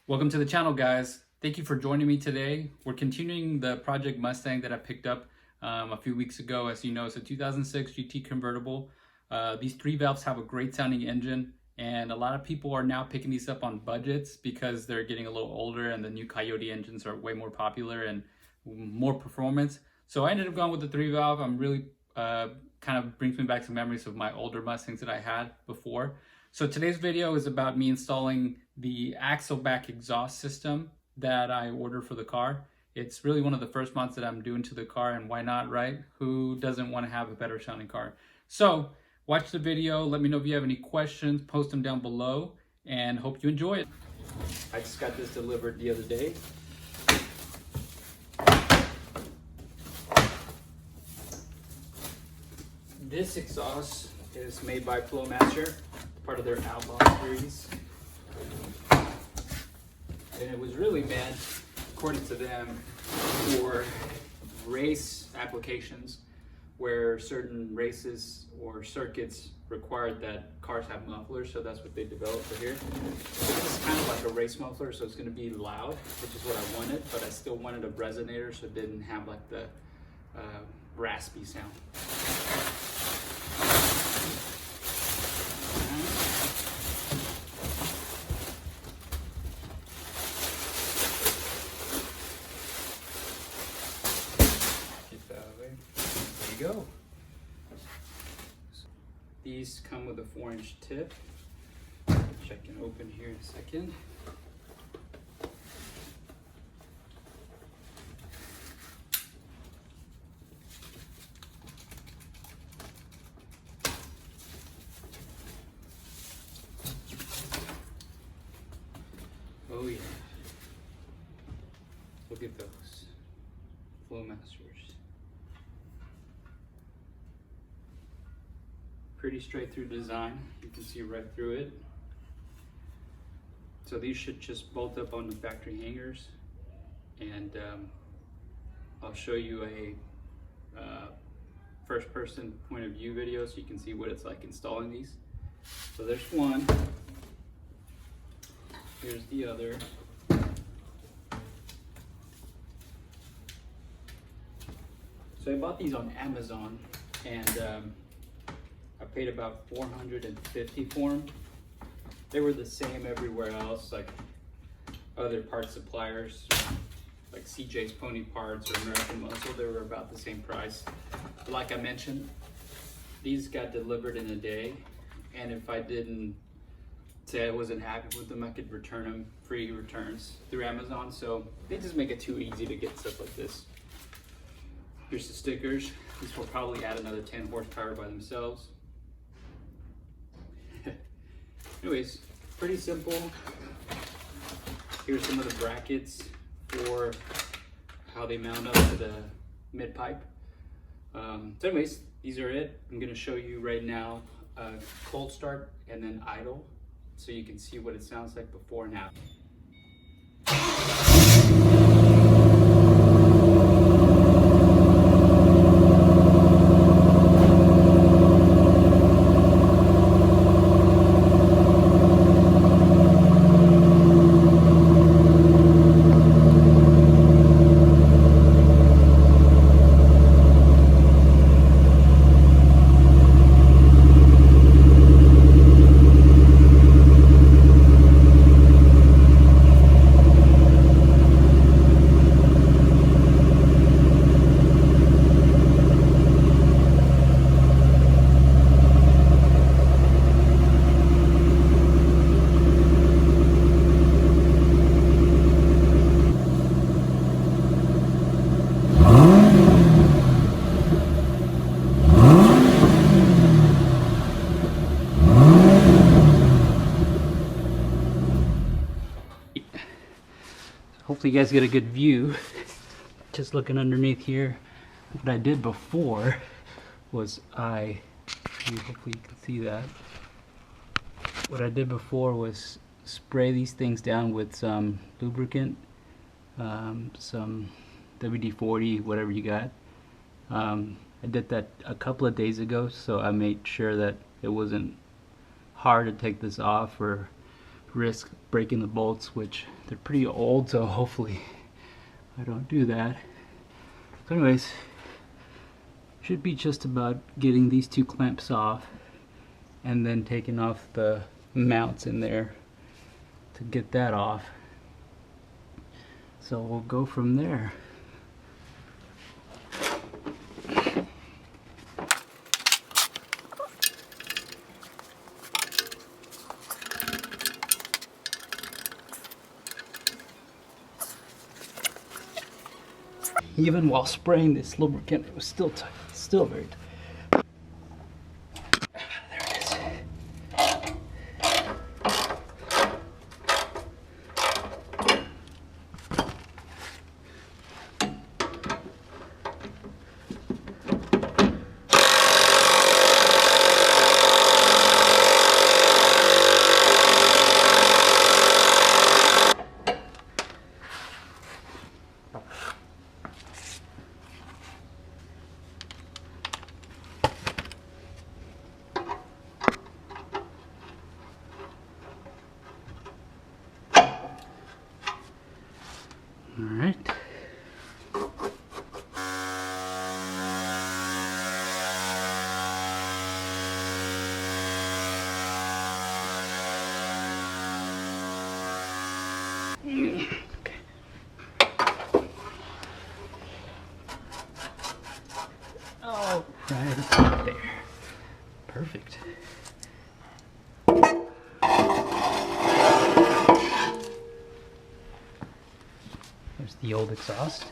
Welcome to the channel, guys. Thank you for joining me today. We're continuing the Project Mustang that I picked up a few weeks ago. As you know, it's a 2006 GT convertible. These 3 valves have a great sounding engine, and a lot of people are now picking these up on budgets because they're getting a little older and the new Coyote engines are way more popular and more performance. So I ended up going with the 3 valve. I'm really kind of brings me back some memories of my older Mustangs that I had before. So today's video is about me installing the axle back exhaust system that I ordered for the car. It's really one of the first mods that I'm doing to the car, and why not, right? Who doesn't want to have a better sounding car? So watch the video, let me know if you have any questions, post them down below, and hope you enjoy it. I just got this delivered the other day. This exhaust is made by Flowmaster, part of their Outlaw series. And it was really meant, according to them, for race applications where certain races or circuits required that cars have mufflers, so that's what they developed for here. So this is kind of like a race muffler, so it's going to be loud, which is what I wanted, but I still wanted a resonator so it didn't have like the raspy sound. There you go. These come with a 4-inch tip, which I can open here in a second. Oh yeah. Look at those Flowmasters. Pretty straight through design. You can see right through it. So these should just bolt up on the factory hangers, and I'll show you a first person point of view video so you can see what it's like installing these. So there's one. Here's the other. So I bought these on Amazon, and I paid about $450 for them. They were the same everywhere else, like other part suppliers, like CJ's Pony Parts or American Muscle. They were about the same price. But like I mentioned, these got delivered in a day, and if I didn't say I wasn't happy with them, I could return them, free returns through Amazon. So they just make it too easy to get stuff like this. Here's the stickers. These will probably add another 10 horsepower by themselves. Anyways, pretty simple. Here's some of the brackets for how they mount up to the mid pipe. So anyways, these are it. I'm gonna show you right now cold start and then idle, so you can see what it sounds like before and after. Hopefully you guys get a good view. Just looking underneath here. What I did before was hopefully you can see that. What I did before was spray these things down with some lubricant, some WD-40, whatever you got. I did that a couple of days ago, so I made sure that it wasn't hard to take this off or risk breaking the bolts, which they're pretty old, so hopefully I don't do that. So anyways, should be just about getting these two clamps off and then taking off the mounts in there to get that off. So we'll go from there. Even while spraying this lubricant, it was still tight, still very tight. There it is. All right. Okay. Oh, right there. Perfect. There's the old exhaust.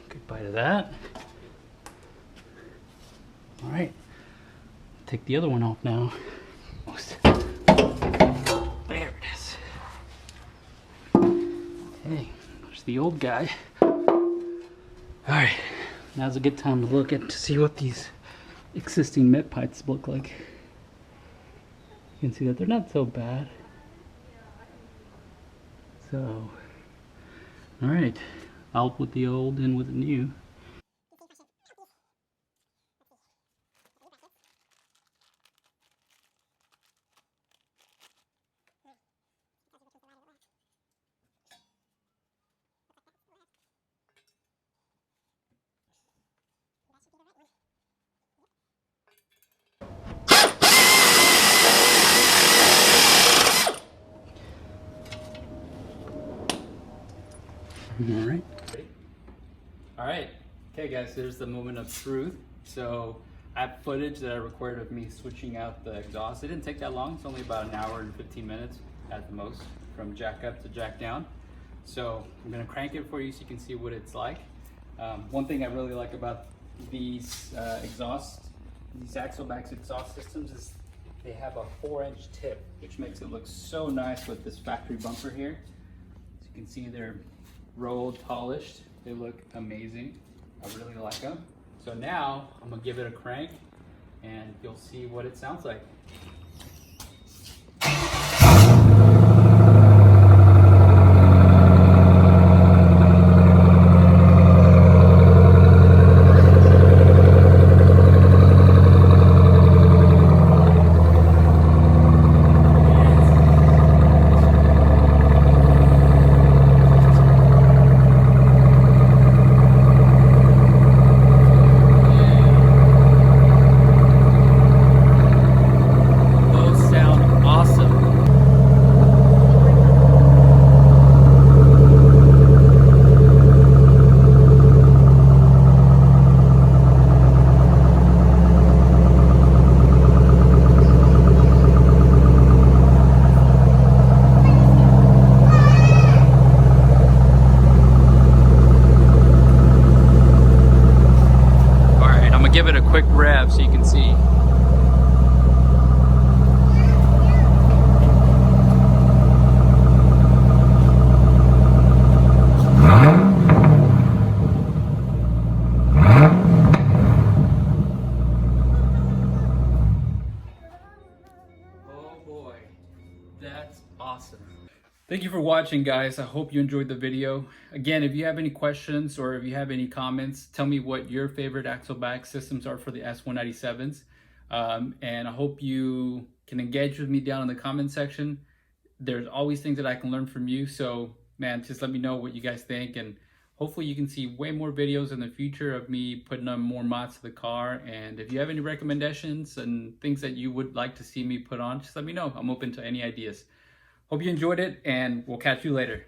Goodbye to that. All right, take the other one off now. There it is. Okay, there's the old guy. All right, now's a good time to look at to see what these existing met pipes look like. You can see that they're not so bad. So, all right, out with the old, in with the new. All right. Okay, guys, there's the moment of truth. So I have footage that I recorded of me switching out the exhaust. It didn't take that long. It's only about an hour and 15 minutes at the most, from jack up to jack down. So I'm gonna crank it for you so you can see what it's like. One thing I really like about these these Axleback exhaust systems is they have a 4-inch tip, which makes it look so nice with this factory bumper here. As you can see, they're rolled, polished. They look amazing. I really like them. So now I'm gonna give it a crank and you'll see what it sounds like. Give it a quick rev so you can see. Oh boy, that's awesome. Thank you for watching, guys. I hope you enjoyed the video. Again, if you have any questions or if you have any comments, tell me what your favorite Axleback systems are for the S197s. And I hope you can engage with me down in the comment section. there's always things that I can learn from you. So man, just let me know what you guys think, and hopefully you can see way more videos in the future of me putting on more mods to the car. And if you have any recommendations and things that you would like to see me put on, just let me know. I'm open to any ideas. Hope you enjoyed it, and we'll catch you later.